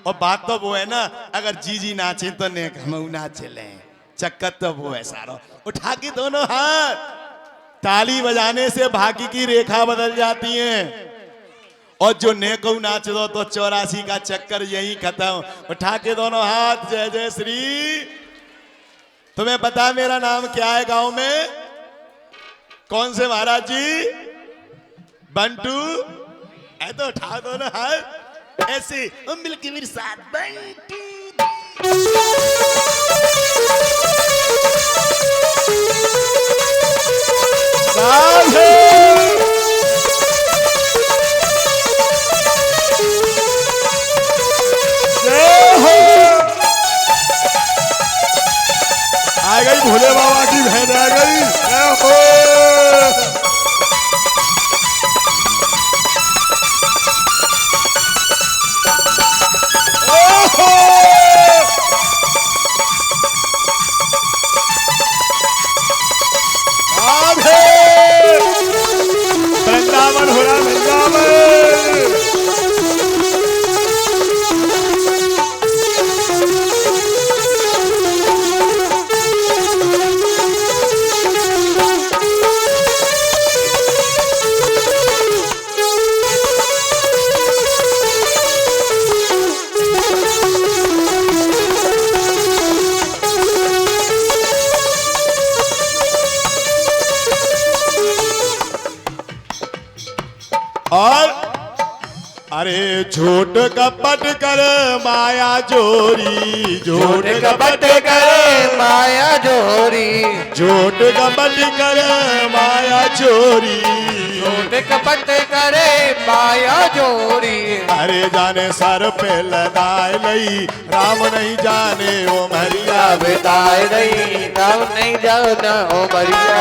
और बात तो वो है ना, अगर जी नाचे तो नेक हम नाचे लें, चक्कर तो वो है सारो। उठा के दोनों हाथ, ताली बजाने से भाग्य की रेखा बदल जाती है। और जो नेकऊ नाच दो तो 84 का चक्कर यही खत्म। उठा के दोनों हाथ, जय जय श्री। तुम्हें पता मेरा नाम क्या है गांव में? कौन से महाराज जी? बंटू। ऐ तो उठा दोनों हाथ ऐसे, मिलके मेरे साथ बंटू। आ गई भोले बाबा की बहन आ गई। वृंदावन हो रहा, वृंदावन। और अरे झूठ कपट कर माया जोरी, झूठ कपट कर माया जोरी, झूठ कपट कर माया चोरी, झूठ कपट करे माया जोरी। अरे जाने सर पे लगाए लई, राम नहीं जाने ओ मरिया बिताए नहीं, राम नहीं जाना ओ मरिया।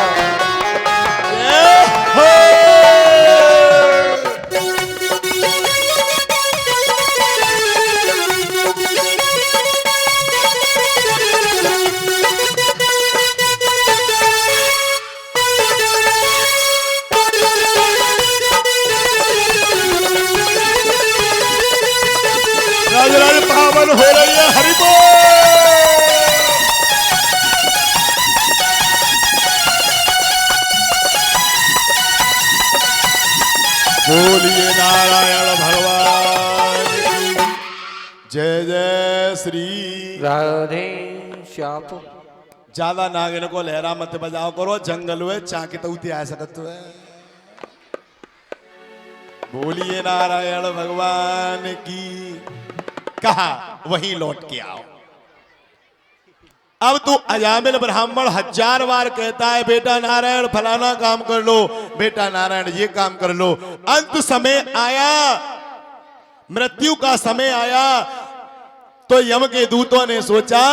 पावन हो रही है, हरि बोल। बोलिए नारायण भगवान की जय जय श्री राधे श्याम। ज्यादा नागिन को लहरा मत बजाओ करो, जंगल हुए चाके तो उती आ सकत है। बोलिए नारायण भगवान की। कहा वहीं लौट के आओ। अब तू अजामिल ब्राह्मण 1000 बार कहता है बेटा नारायण फलाना काम कर लो, बेटा नारायण ये काम कर लो। अंत समय आया, मृत्यु का समय आया, तो यम के दूतों ने सोचा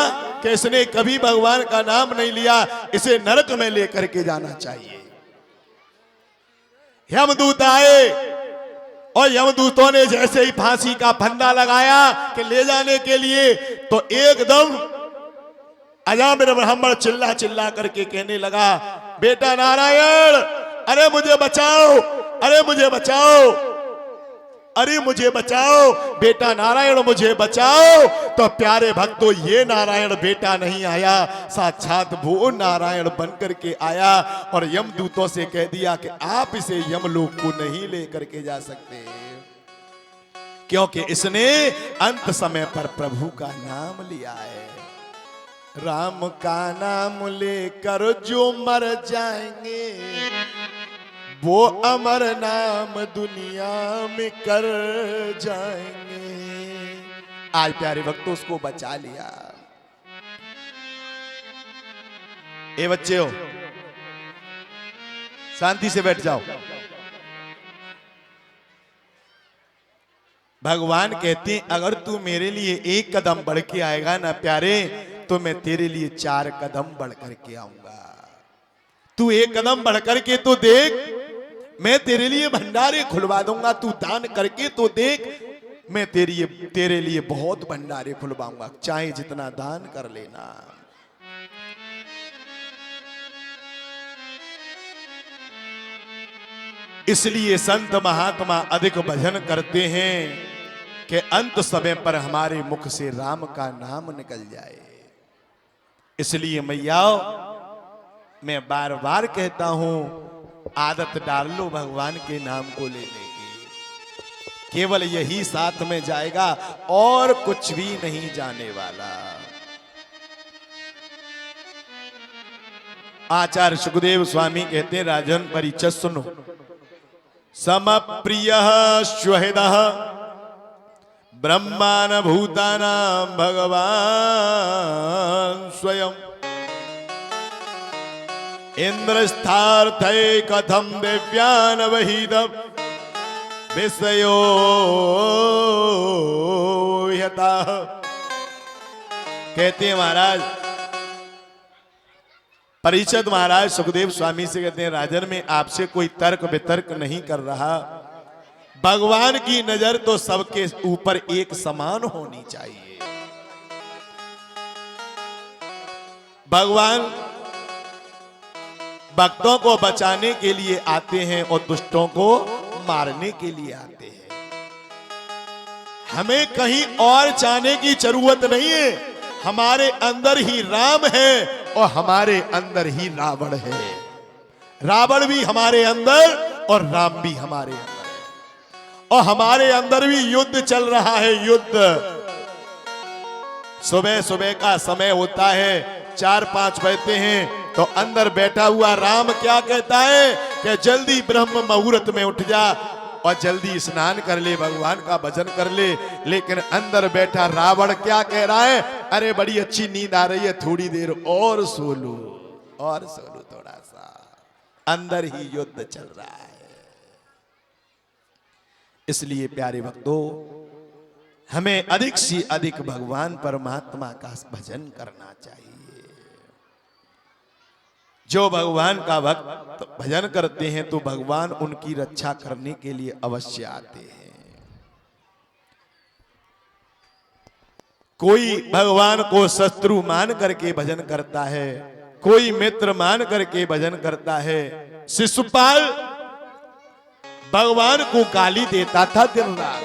कि इसने कभी भगवान का नाम नहीं लिया, इसे नरक में लेकर के जाना चाहिए। यमदूत आए और यमदूतों ने जैसे ही फांसी का फंदा लगाया कि ले जाने के लिए, तो एकदम अजामिल ब्राह्मण चिल्ला चिल्ला करके कहने लगा बेटा नारायण अरे मुझे बचाओ, अरे मुझे बचाओ, अरे मुझे बचाओ, बेटा नारायण मुझे बचाओ। तो प्यारे भक्तों ये नारायण बेटा नहीं आया, साक्षात वो नारायण बनकर के आया और यमदूतों से कह दिया कि आप इसे यमलोक को नहीं लेकर के जा सकते, क्योंकि इसने अंत समय पर प्रभु का नाम लिया है। राम का नाम लेकर जो मर जाएंगे वो अमर नाम दुनिया में कर जाएंगे। आज प्यारे भक्तों उसको बचा लिया। ए बच्चे हो शांति से बैठ जाओ। भगवान कहते हैं अगर तू मेरे लिए एक कदम बढ़ के आएगा ना प्यारे, तो मैं तेरे लिए 4 कदम बढ़ करके आऊंगा। तू एक कदम बढ़ करके तो देख, मैं तेरे लिए भंडारे खुलवा दूंगा। तू दान करके तो देख, मैं तेरे लिए बहुत भंडारे खुलवाऊंगा, चाहे जितना दान कर लेना। इसलिए संत महात्मा अधिक भजन करते हैं, कि अंत समय पर हमारे मुख से राम का नाम निकल जाए। इसलिए मैयाओ, मैं बार बार कहता हूं, आदत डाल लो भगवान के नाम को लेने की। केवल यही साथ में जाएगा और कुछ भी नहीं जाने वाला। आचार्य सुखदेव स्वामी कहते हैं, राजन परिचय सुनो। समप्रिय श्वहिद ब्रह्मान भूतानां भगवान स्वयं इंद्रस्थार्थे कथम दिव्यान वहीदम विषयो यथा। कहते हैं महाराज परीक्षित महाराज सुखदेव स्वामी से कहते हैं, राजन में आपसे कोई तर्क वितर्क नहीं कर रहा। भगवान की नजर तो सबके ऊपर एक समान होनी चाहिए। भगवान भक्तों को बचाने के लिए आते हैं और दुष्टों को मारने के लिए आते हैं। हमें कहीं और जाने की जरूरत नहीं है। हमारे अंदर ही राम है और हमारे अंदर ही रावण है। रावण भी हमारे अंदर और राम भी हमारे अंदर है। और हमारे अंदर भी युद्ध चल रहा है। युद्ध सुबह सुबह का समय होता है, 4-5 बजते हैं तो अंदर बैठा हुआ राम क्या कहता है कि जल्दी ब्रह्म मुहूर्त में उठ जा और जल्दी स्नान कर ले, भगवान का भजन कर ले। लेकिन अंदर बैठा रावण क्या कह रहा है, अरे बड़ी अच्छी नींद आ रही है, थोड़ी देर और सो लूं थोड़ा सा। अंदर ही युद्ध चल रहा है। इसलिए प्यारे भक्तों, हमें अधिक से अधिक भगवान परमात्मा का भजन करना चाहिए। जो भगवान का भक्त भजन करते हैं तो भगवान उनकी रक्षा करने के लिए अवश्य आते हैं। कोई भगवान को शत्रु मान करके भजन करता है, कोई मित्र मान करके भजन करता है। शिशुपाल भगवान को गाली देता था दिन रात,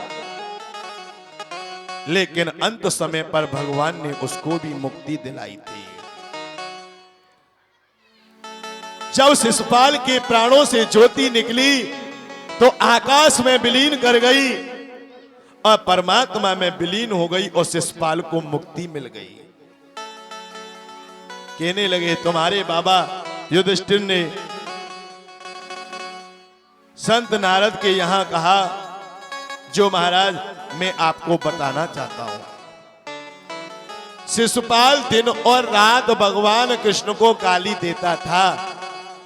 लेकिन अंत समय पर भगवान ने उसको भी मुक्ति दिलाई थी। जब शिशुपाल के प्राणों से ज्योति निकली तो आकाश में विलीन कर गई और परमात्मा में विलीन हो गई और शिशुपाल को मुक्ति मिल गई। कहने लगे, तुम्हारे बाबा युधिष्ठिर ने संत नारद के यहां कहा, जो महाराज मैं आपको बताना चाहता हूं। शिशुपाल दिन और रात भगवान कृष्ण को गाली देता था,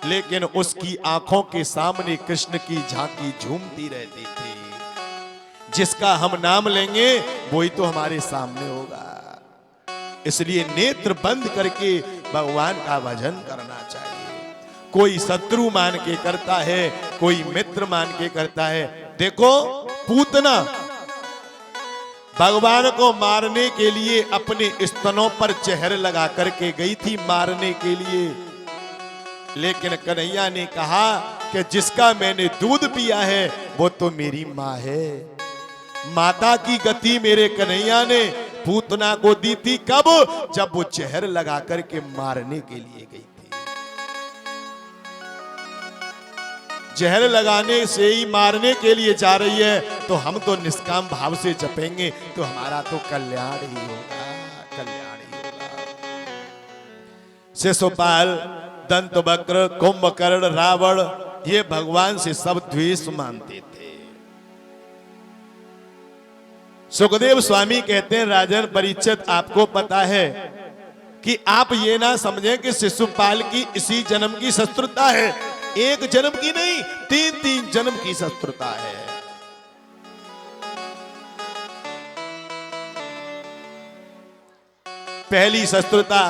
लेकिन उसकी आंखों के सामने कृष्ण की झांकी झूमती रहती थी। जिसका हम नाम लेंगे वही तो हमारे सामने होगा। इसलिए नेत्र बंद करके भगवान का भजन करना चाहिए। कोई शत्रु मान के करता है, कोई मित्र मान के करता है। देखो, पूतना भगवान को मारने के लिए अपने स्तनों पर जहर लगा करके गई थी मारने के लिए, लेकिन कन्हैया ने कहा कि जिसका मैंने दूध पिया है वो तो मेरी माँ है। माता की गति मेरे कन्हैया ने पूतना को दी थी। कब? जब वो जहर लगा करके मारने के लिए गई थी। जहर लगाने से ही मारने के लिए जा रही है, तो हम तो निष्काम भाव से जपेंगे तो हमारा तो कल्याण ही होगा, कल्याण ही होगा। शिशुपाल, दंतवक्र, कुंभकर्ण, रावण, ये भगवान से सब द्वेष मानते थे। सुखदेव स्वामी कहते हैं, राजन परीक्षित, आपको पता है कि आप ये ना समझें कि शिशुपाल की इसी जन्म की शत्रुता है। एक जन्म की नहीं, 3-3 जन्म की शत्रुता है। पहली शत्रुता,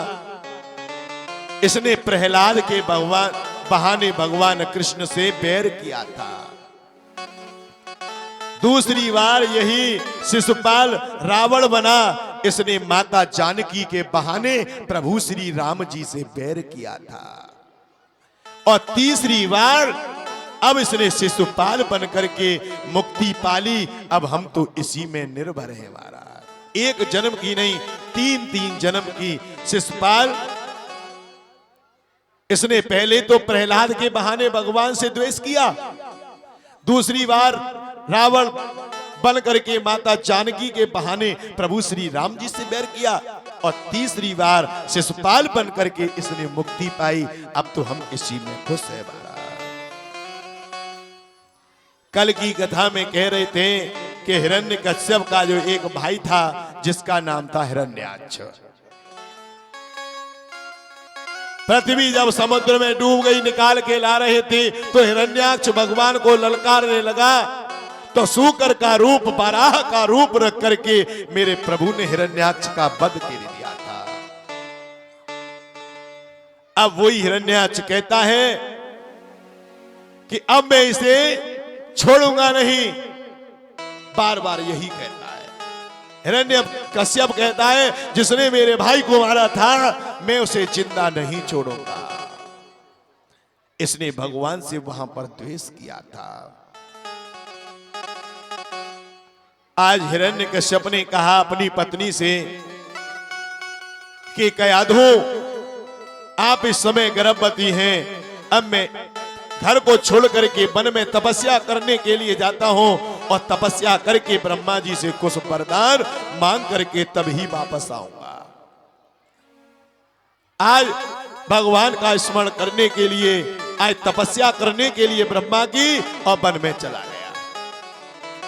इसने प्रहलाद के बहाने भगवान कृष्ण से बैर किया था। दूसरी बार यही शिशुपाल रावण बना, इसने माता जानकी के बहाने प्रभु श्री राम जी से बैर किया था। और तीसरी बार अब इसने शिशुपाल बन करके मुक्ति पाली। अब हम तो इसी में निर्भर है महाराज। एक जन्म की नहीं, 3 जन्म की शिशुपाल। इसने पहले तो प्रहलाद के बहाने भगवान से द्वेष किया, दूसरी बार रावण बन करके माता जानकी के बहाने प्रभु श्री राम जी से बैर किया, और तीसरी बार शिशुपाल बन करके इसने मुक्ति पाई। अब तो हम इसी में खुश है महाराज। कल की कथा में कह रहे थे कि हिरण्यकश्यप का जो एक भाई था जिसका नाम था हिरण्याक्ष, पृथ्वी जब समुद्र में डूब गई, निकाल के ला रहे थे तो हिरण्याक्ष भगवान को ललकारने लगा, तो सूकर का रूप, बराह का रूप रख करके मेरे प्रभु ने हिरण्याक्ष का वध कर दिया था। अब वही हिरण्याक्ष कहता है कि अब मैं इसे छोड़ूंगा नहीं, बार बार यही कहता है। हिरण्यकश्यप कहता है जिसने मेरे भाई को मारा था मैं उसे जिंदा नहीं छोड़ूंगा। इसने भगवान से वहां पर द्वेष किया था। आज हिरण्यकश्यप ने कहा अपनी पत्नी से कि कयाधु, आप इस समय गर्भवती हैं, अब मैं घर को छोड़ करके वन में तपस्या करने के लिए जाता हूं, और तपस्या करके ब्रह्मा जी से कुछ वरदान मांग करके तभी वापस आऊंगा। आज भगवान का स्मरण करने के लिए, आज तपस्या करने के लिए ब्रह्मा की और वन में चला गया।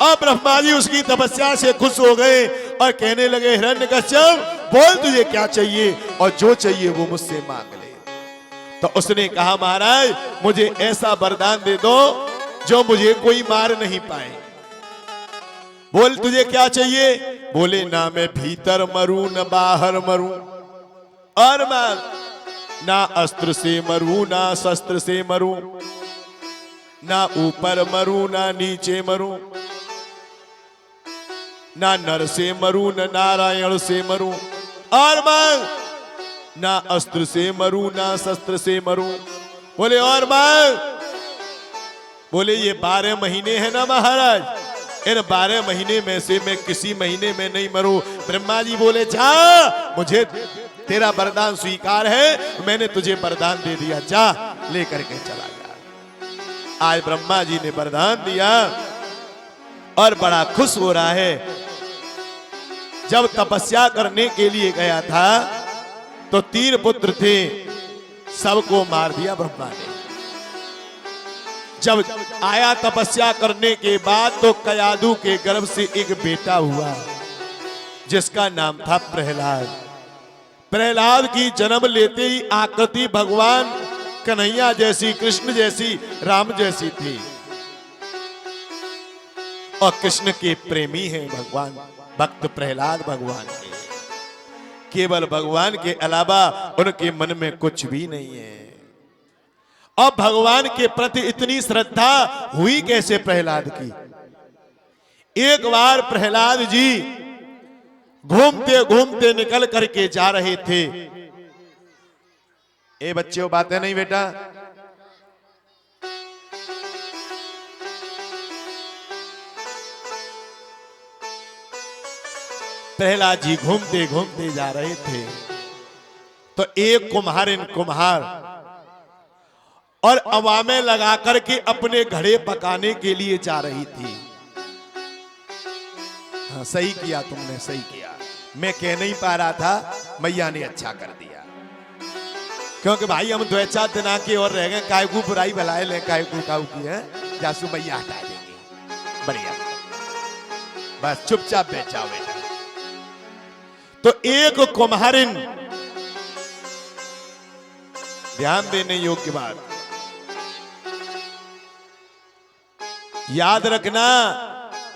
अब ब्रह्मा जी उसकी तपस्या से खुश हो गए और कहने लगे हिरण्यकश्यप बोल तुझे क्या चाहिए, और जो चाहिए वो मुझसे मांग ले। तो उसने कहा महाराज मुझे ऐसा वरदान दे दो जो मुझे कोई मार नहीं पाए। बोल तुझे क्या चाहिए? बोले ना मैं भीतर मरूं न बाहर मरूं, और मैं ना अस्त्र से मरूं ना शस्त्र से मरूं, ना ऊपर मरूं ना नीचे मरूं, ना नर से मरूं न नारायण से मरूं, और मैं ना अस्त्र से मरूं ना शस्त्र से मरूं। बोले और मैं, बोले ये 12 महीने हैं ना महाराज, इन 12 महीने में से मैं किसी महीने में नहीं मरूं। ब्रह्मा जी बोले जा, मुझे तेरा वरदान स्वीकार है, मैंने तुझे वरदान दे दिया, जा लेकर के चला जा। आज ब्रह्मा जी ने वरदान दिया और बड़ा खुश हो रहा है। जब तपस्या करने के लिए गया था तो 3 पुत्र थे, सबको मार दिया ब्रह्मा ने। जब आया तपस्या करने के बाद तो कयाधु के गर्भ से एक बेटा हुआ जिसका नाम था प्रहलाद। प्रहलाद की जन्म लेते ही आकृति भगवान कन्हैया जैसी, कृष्ण जैसी, राम जैसी थी, और कृष्ण के प्रेमी हैं भगवान, भक्त प्रहलाद भगवान के, केवल भगवान के अलावा उनके मन में कुछ भी नहीं है। अब भगवान के प्रति इतनी श्रद्धा हुई कैसे प्रहलाद की? एक बार प्रहलाद जी घूमते घूमते निकल करके जा रहे थे। ए बच्चों बातें नहीं बेटा, प्रहलाद जी घूमते घूमते जा रहे थे तो एक कुम्हार और अवामे लगा करके अपने घड़े पकाने के लिए जा रही थी। हाँ सही किया तुमने, सही किया, मैं कह नहीं पा रहा था, मैया ने अच्छा कर दिया, क्योंकि भाई हम 2-4 दिन आके और रह गए, काय को बुराई भलाए ले, काय को काऊ की है, जासू मैया हटा देंगे, बढ़िया, बस चुपचाप बेचाओ बेटा। तो एक कुम्हारिन, ध्यान देने योग्य बात, याद रखना,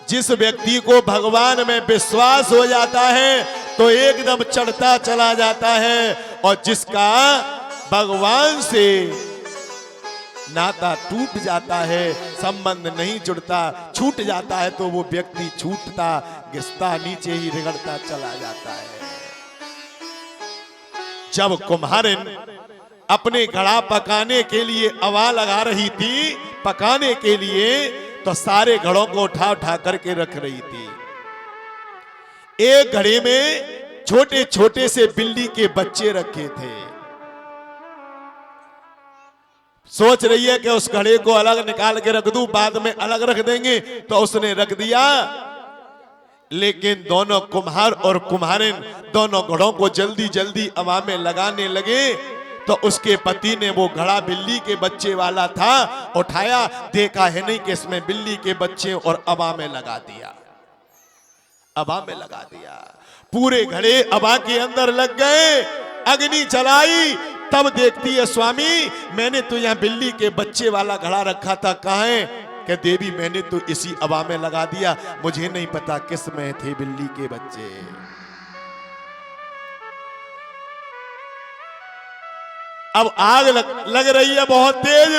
जिस व्यक्ति को भगवान में विश्वास हो जाता है तो एकदम चढ़ता चला जाता है, और जिसका भगवान से नाता टूट जाता है, संबंध नहीं जुड़ता, छूट जाता है, तो वो व्यक्ति छूटता घिसता नीचे ही रगड़ता चला जाता है। जब कुम्हारिन अपने घड़ा पकाने के लिए अवा लगा रही थी, पकाने के लिए, तो सारे घड़ों को उठा उठा करके रख रही थी। एक घड़े में छोटे छोटे से बिल्ली के बच्चे रखे थे। सोच रही है कि उस घड़े को अलग निकाल के रख दूं, बाद में अलग रख देंगे, तो उसने रख दिया। लेकिन दोनों कुम्हार और कुम्हारिन दोनों घड़ों को जल्दी जल्दी अवा में लगाने लगे। तो उसके पति ने वो घड़ा बिल्ली के बच्चे वाला था, उठाया, देखा है नहीं कि इसमें बिल्ली के बच्चे, और अवा में लगा दिया। अवा में लगा दिया, पूरे घड़े अवा के अंदर लग गए। अग्नि जलाई, तब देखती है स्वामी मैंने तो यहाँ बिल्ली के बच्चे वाला घड़ा रखा था, कहाँ है? कि देवी मैंने तो इसी अवा में लगा दिया, मुझे नहीं पता किस में थे बिल्ली के बच्चे। अब आग लग रही है बहुत तेज।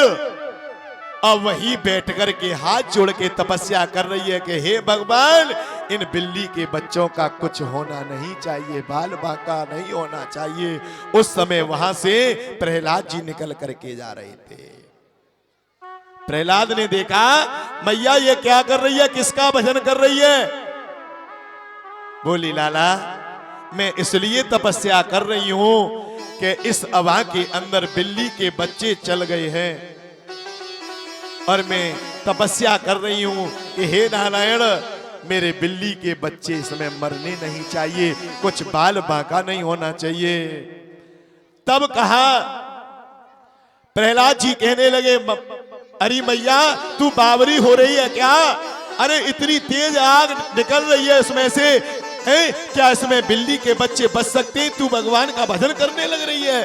अब वही बैठ कर के हाथ जोड़ के तपस्या कर रही है कि हे भगवान, इन बिल्ली के बच्चों का कुछ होना नहीं चाहिए, बाल बांका नहीं होना चाहिए। उस समय वहां से प्रहलाद जी निकल करके जा रहे थे। प्रहलाद ने देखा मैया ये क्या कर रही है, किसका भजन कर रही है? बोली लाला मैं इसलिए तपस्या कर रही हूं कि इस अवा के अंदर बिल्ली के बच्चे चल गए हैं, और मैं तपस्या कर रही हूं कि हे नारायण मेरे बिल्ली के बच्चे इसमें मरने नहीं चाहिए, कुछ बाल बांका नहीं होना चाहिए। तब कहा, प्रहलाद जी कहने लगे अरे मैया तू बावरी हो रही है क्या? अरे इतनी तेज आग निकल रही है इसमें से, है क्या इसमें बिल्ली के बच्चे बच सकते हैं? तू भगवान का भजन करने लग रही है।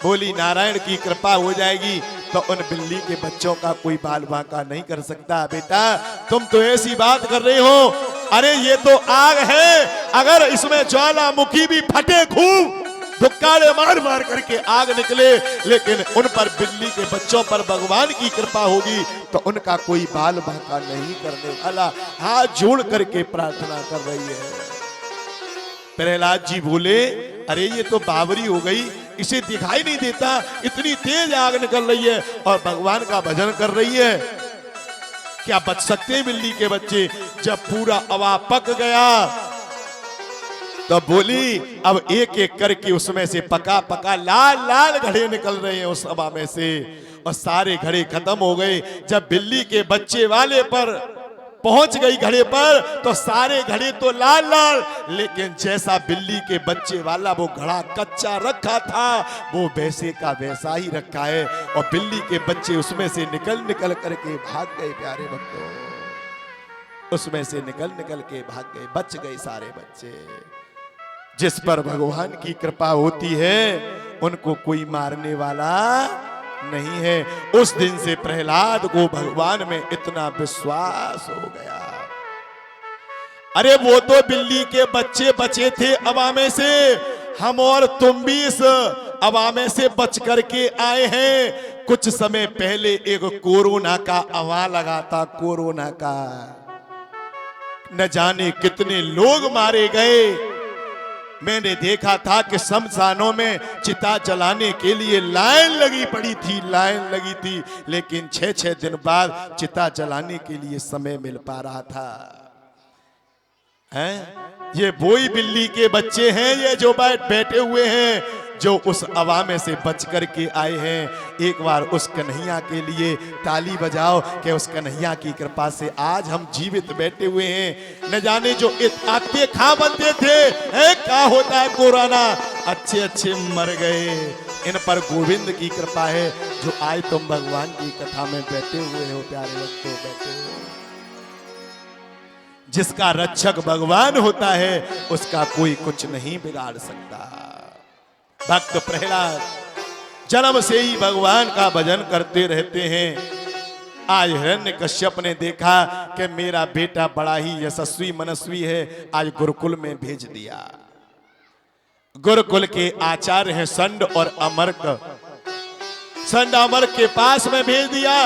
बोली नारायण की कृपा हो जाएगी तो उन बिल्ली के बच्चों का कोई बाल बांका नहीं कर सकता। बेटा तुम तो ऐसी बात कर रहे हो, अरे ये तो आग है, अगर इसमें ज्वालामुखी भी फटे खूब धुक्कारे मार मार करके आग निकले, लेकिन उन पर बिल्ली के बच्चों पर भगवान की कृपा होगी तो उनका कोई बाल बांका नहीं करने वाला। हाथ जोड़ करके प्रार्थना कर रही है। प्रहलाद जी बोले अरे ये तो बावरी हो गई, इसे दिखाई नहीं देता, इतनी तेज आग निकल रही है और भगवान का भजन कर रही है, क्या बच सकते हैं बिल्ली के बच्चे? जब पूरा अवा पक गया तो बोली अब एक एक करके उसमें से पका पका लाल लाल घड़े निकल रहे हैं उस अवा में से, और सारे घड़े खत्म हो गए। जब बिल्ली के बच्चे वाले पर पहुंच गई घड़े पर तो सारे घड़े तो लाल लाल, लेकिन जैसा बिल्ली के बच्चे वाला वो घड़ा कच्चा रखा था वो वैसे का वैसा ही रखा है, और बिल्ली के बच्चे उसमें से निकल निकल करके भाग गए। प्यारे भक्तों उसमें से निकल निकल के भाग गए, बच गए सारे बच्चे। जिस पर भगवान की कृपा होती है उनको कोई मारने वाला नहीं है। उस दिन से प्रहलाद को भगवान में इतना विश्वास हो गया। अरे वो तो बिल्ली के बच्चे बचे थे अवा में से, हम और तुम भी इस अवा में से बच करके आए हैं। कुछ समय पहले एक कोरोना का अवा लगा था, कोरोना का, न जाने कितने लोग मारे गए। मैंने देखा था कि शमशानों में चिता जलाने के लिए लाइन लगी पड़ी थी, लाइन लगी थी, लेकिन 6-6 दिन बाद चिता जलाने के लिए समय मिल पा रहा था। हैं? ये वही बिल्ली के बच्चे हैं ये जो बैठे हुए हैं, जो उस अवा में से बच करके आए हैं। एक बार उस कन्हैया के लिए ताली बजाओ कि उस कन्हैया की कृपा से आज हम जीवित बैठे हुए हैं। न जाने जो आते खा बनते थे, क्या होता है कोरोना, अच्छे अच्छे मर गए। इन पर गोविंद की कृपा है जो आज तुम भगवान की कथा में बैठे हुए हो। प्यारे भक्तों बैठे हुए, जिसका रक्षक भगवान होता है उसका कोई कुछ नहीं बिगाड़ सकता। भक्त प्रहलाद जन्म से ही भगवान का भजन करते रहते हैं। आज हिरण्यकश्यप ने देखा कि मेरा बेटा बड़ा ही यशस्वी मनस्वी है, आज गुरुकुल में भेज दिया। गुरुकुल के आचार्य हैं संड और अमर्क, संड अमर्क के पास में भेज दिया।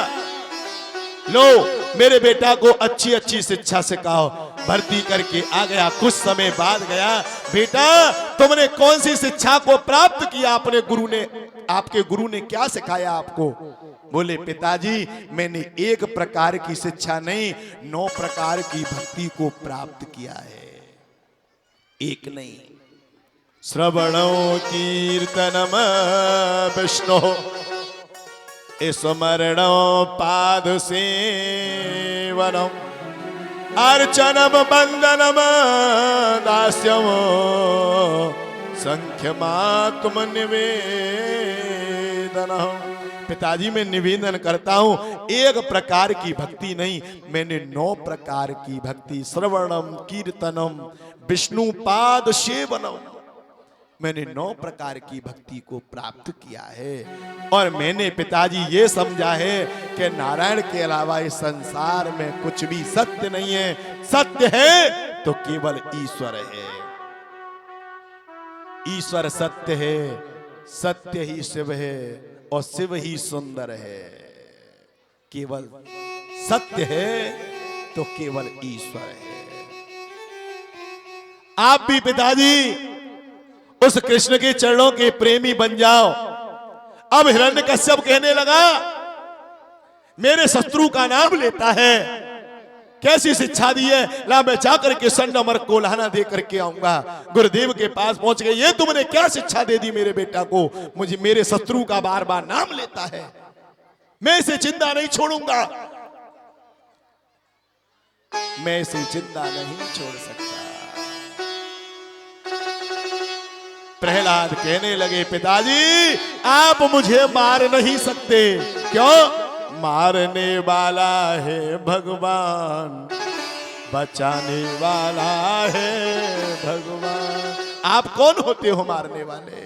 लो मेरे बेटा को अच्छी अच्छी शिक्षा सिखाओ। भर्ती करके आ गया। कुछ समय बाद गया, बेटा तुमने कौन सी शिक्षा को प्राप्त किया? अपने गुरु ने, आपके गुरु ने क्या सिखाया आपको? बोले पिताजी मैंने एक प्रकार की शिक्षा नहीं 9 प्रकार की भक्ति को प्राप्त किया है, एक नहीं। श्रवणो कीर्तनम विष्णु स्मरणो पाद सेवनम अर्चनम बंदनम दास्यम संख्यमात्म निवेदन। पिताजी मैं निवेदन करता हूं, एक प्रकार की भक्ति नहीं, मैंने 9 प्रकार की भक्ति, श्रवणम कीर्तनम विष्णु पाद सेवनम, मैंने 9 प्रकार की भक्ति को प्राप्त किया है। और मैंने पिताजी ये समझा है कि नारायण के अलावा इस संसार में कुछ भी सत्य नहीं है, सत्य है तो केवल ईश्वर है। ईश्वर सत्य है, सत्य ही शिव है और शिव ही सुंदर है। केवल सत्य है तो केवल ईश्वर है। आप भी पिताजी उस कृष्ण के चरणों के प्रेमी बन जाओ। अब हिरण्यकश्यप कहने लगा मेरे शत्रु का नाम लेता है, कैसी शिक्षा दी है? ला मैं जाकर के संडमर को लहाना दे करके आऊंगा। गुरुदेव के पास पहुंच गए, ये तुमने क्या शिक्षा दे दी मेरे बेटा को? मुझे मेरे शत्रु का बार बार नाम लेता है, मैं इसे जिंदा नहीं छोड़ूंगा, मैं इसे जिंदा नहीं छोड़ सकता। प्रहलाद कहने लगे पिताजी आप मुझे मार नहीं सकते। क्यों? मारने वाला है भगवान, बचाने वाला है भगवान। आप कौन होते हो मारने वाले?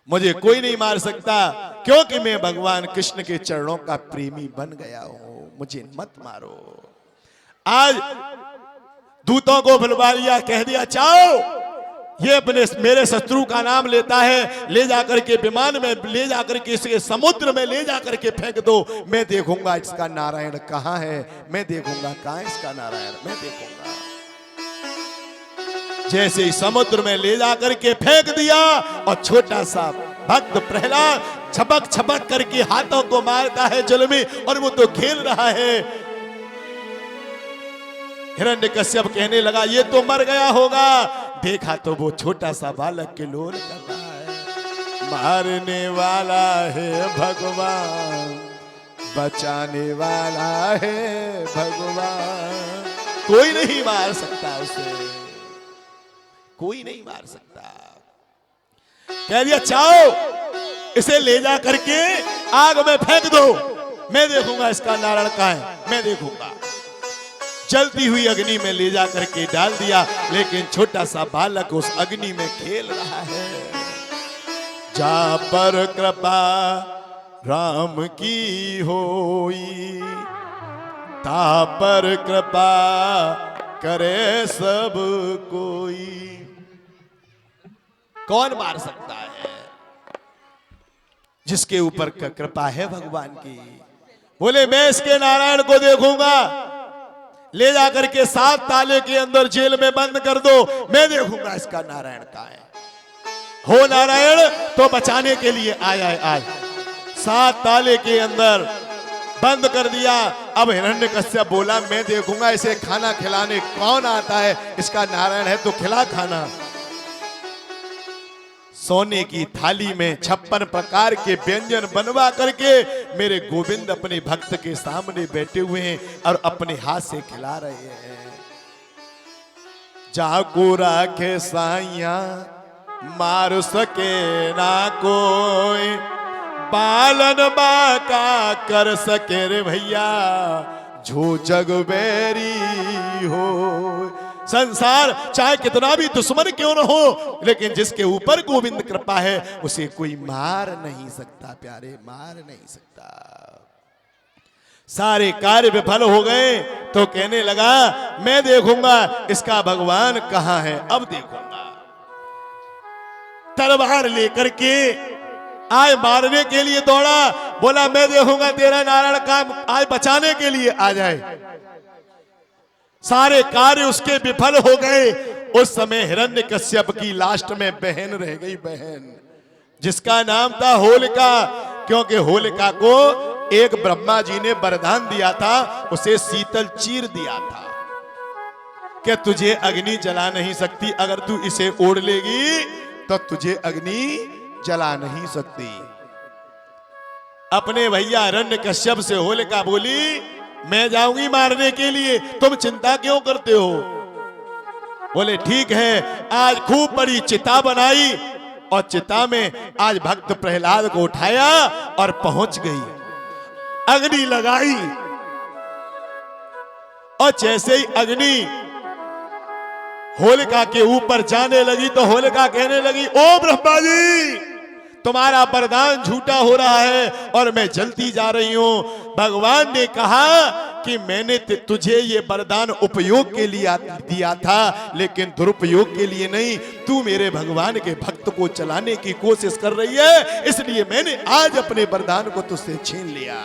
मुझे कोई नहीं मार सकता क्योंकि मैं भगवान कृष्ण के चरणों का प्रेमी बन गया हूं, मुझे मत मारो। आज दूतों को बुलवा लिया, कह दिया चाओ ये अपने मेरे शत्रु का नाम लेता है, ले जाकर के विमान में ले जाकर के इसके समुद्र में ले जाकर के फेंक दो, मैं देखूंगा इसका नारायण कहां है, मैं देखूंगा कहां है इसका नारायण, मैं देखूंगा। जैसे ही समुद्र में ले जाकर के फेंक दिया और छोटा सा भक्त प्रहलाद छपक छपक करके हाथों को मारता है जल में, और वो तो खेल रहा है। हिरण्यकश्यप कहने लगा ये तो मर गया होगा, देखा तो वो छोटा सा बालक के लोल कर रहा है। मारने वाला है भगवान, बचाने वाला है भगवान, कोई नहीं मार सकता उसे, कोई नहीं मार सकता। कह दिया चाओ इसे ले जा करके आग में फेंक दो, मैं देखूंगा इसका नारायण कहां है, मैं देखूंगा। जलती हुई अग्नि में ले जा करके डाल दिया, लेकिन छोटा सा बालक उस अग्नि में खेल रहा है। जा पर कृपा राम की होई, ता पर कृपा करे सब कोई। कौन मार सकता है? जिसके ऊपर कृपा है भगवान की। बोले मैं इसके नारायण को देखूंगा, ले जाकर के 7 ताले के अंदर जेल में बंद कर दो, मैं देखूंगा इसका नारायण कहां है। हो नारायण तो बचाने के लिए आया है आज। 7 ताले के अंदर बंद कर दिया। अब हिरण्यकश्यप बोला मैं देखूंगा इसे खाना खिलाने कौन आता है, इसका नारायण है तो खिला खाना। सोने की थाली में 56 प्रकार के व्यंजन बनवा करके मेरे गोविंद अपने भक्त के सामने बैठे हुए हैं और अपने हाथ से खिला रहे हैं। जाको राखे साइया मार सके ना कोई, पालन बाका कर सके रे भैया जो जग बैरी हो। संसार चाहे कितना भी दुश्मन क्यों न हो, लेकिन जिसके ऊपर गोविंद कृपा है उसे कोई मार नहीं सकता प्यारे, मार नहीं सकता। सारे कार्य विफल हो गए तो कहने लगा मैं देखूंगा इसका भगवान कहां है, अब देखूंगा। तलवार लेकर के आए मारने के लिए दौड़ा, बोला मैं देखूंगा तेरा नारायण काम आज बचाने के लिए आ जाए। सारे कार्य उसके विफल हो गए। उस समय हिरण्यकश्यप की लास्ट में बहन रह गई, बहन जिसका नाम था होलिका। क्योंकि होलिका को एक ब्रह्मा जी ने वरदान दिया था, उसे शीतल चीर दिया था कि तुझे अग्नि जला नहीं सकती, अगर तू इसे ओढ़ लेगी तो तुझे अग्नि जला नहीं सकती। अपने भैया हिरण्यकश्यप से होलिका बोली, मैं जाऊंगी मारने के लिए, तुम चिंता क्यों करते हो? बोले ठीक है। आज खूब बड़ी चिता बनाई और चिता में आज भक्त प्रहलाद को उठाया और पहुंच गई, अग्नि लगाई। और जैसे ही अग्नि होलिका के ऊपर जाने लगी तो होलिका कहने लगी, ओ ब्रह्मा जी, तुम्हारा वरदान झूठा हो रहा है और मैं जलती जा रही हूं। भगवान ने कहा कि मैंने तुझे ये वरदान उपयोग के लिए दिया था, लेकिन दुरुपयोग के लिए नहीं। तू मेरे भगवान के भक्त को चलाने की कोशिश कर रही है, इसलिए मैंने आज अपने वरदान को तुझसे छीन लिया।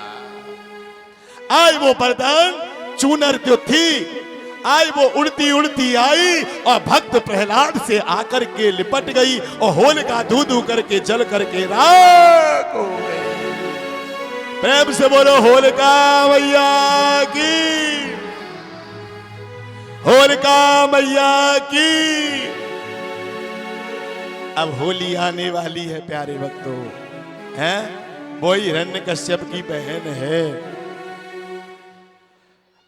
आज वो वरदान चूनर जो थी, आज वो उड़ती उड़ती आई और भक्त प्रहलाद से आकर के लिपट गई और होलिका धू धू करके जल करके राख हो गई। प्रेम से बोलो होलिका मैया की, होलिका मैया की। अब होली आने वाली है प्यारे भक्तों, हैं? वो हिरण्यकश्यप की बहन है,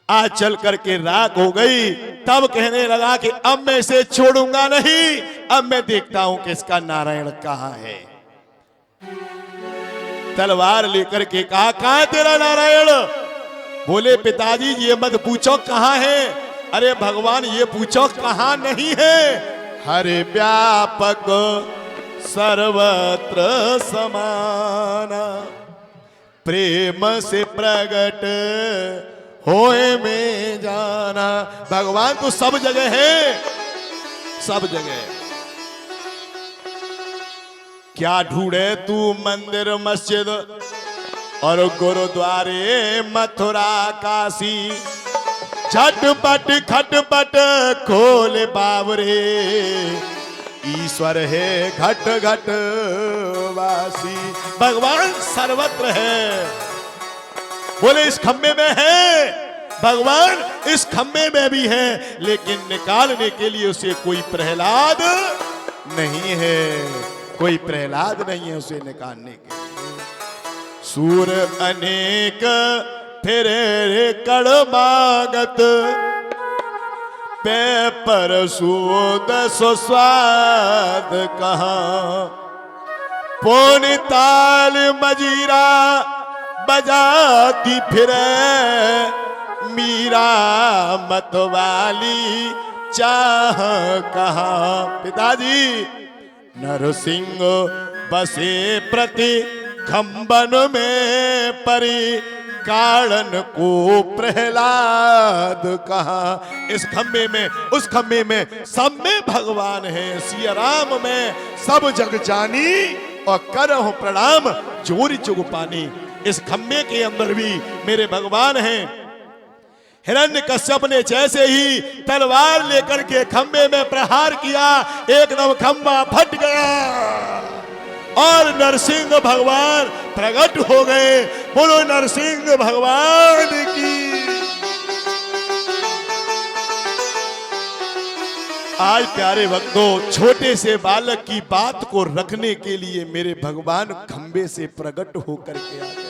आज चल करके राख हो गई। तब कहने लगा कि अब मैं इसे छोड़ूंगा नहीं, अब मैं देखता हूं कि इसका नारायण कहां है। तलवार लेकर के कहा, कहां है तेरा नारायण? बोले पिताजी ये मत पूछो कहां है, अरे भगवान ये पूछो कहां नहीं है। हरे व्यापक सर्वत्र समाना, प्रेम से प्रगट होए में जाना। भगवान तो सब जगह है, सब जगह। क्या ढूंढे तू मंदिर मस्जिद और गुरुद्वारे मथुरा काशी, झटपट खटपट खोले बावरे, ईश्वर है घट घट वासी। भगवान सर्वत्र है। बोले इस खंबे में है, भगवान इस खंबे में भी है, लेकिन निकालने के लिए उसे कोई प्रहलाद नहीं है, कोई प्रहलाद नहीं है उसे निकालने के लिए। सूर अनेक फिरे कड़मागत, पे पर सूद सुस्वाद कहाँ, पौन ताल मजीरा बजाती फिरे, मीरा मतवाली चाह कहाँ। पिताजी नरसिंह बसे प्रति खंबन में परी, कारण को प्रहलाद कहाँ। इस खंबे में उस खंबे में सब में भगवान है, सिया राम में सब जग जानी और करहु प्रणाम जोरी जुग पानी। इस खंबे के अंदर भी मेरे भगवान हैं। हिरण्यकश्यप ने जैसे ही तलवार लेकर के खंबे में प्रहार किया, एकदम खंबा फट गया और नरसिंह भगवान प्रकट हो गए। बोलो नरसिंह भगवान की। आज प्यारे भक्तों, छोटे से बालक की बात को रखने के लिए मेरे भगवान खंबे से प्रकट होकर के आ गए।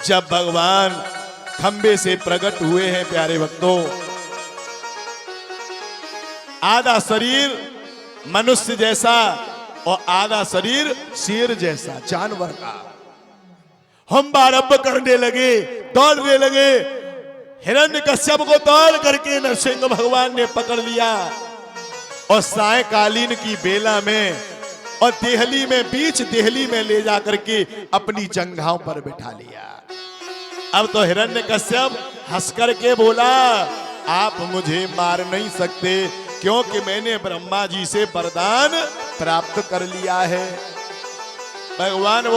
जब भगवान खंबे से प्रकट हुए हैं प्यारे भक्तों, आधा शरीर मनुष्य जैसा और आधा शरीर शेर जैसा जानवर का, हम आरंभ करने लगे, दौड़ने लगे। हिरण्यकश्यप को दौड़ करके नरसिंह भगवान ने पकड़ लिया और सायकालीन की बेला में और देहली में, बीच देहली में ले जाकर के अपनी जंघाओं पर बिठा लिया। अब तो हिरण्यकश्यप हंस करके बोला, आप मुझे मार नहीं सकते क्योंकि मैंने ब्रह्मा जी से वरदान प्राप्त कर लिया है। भगवान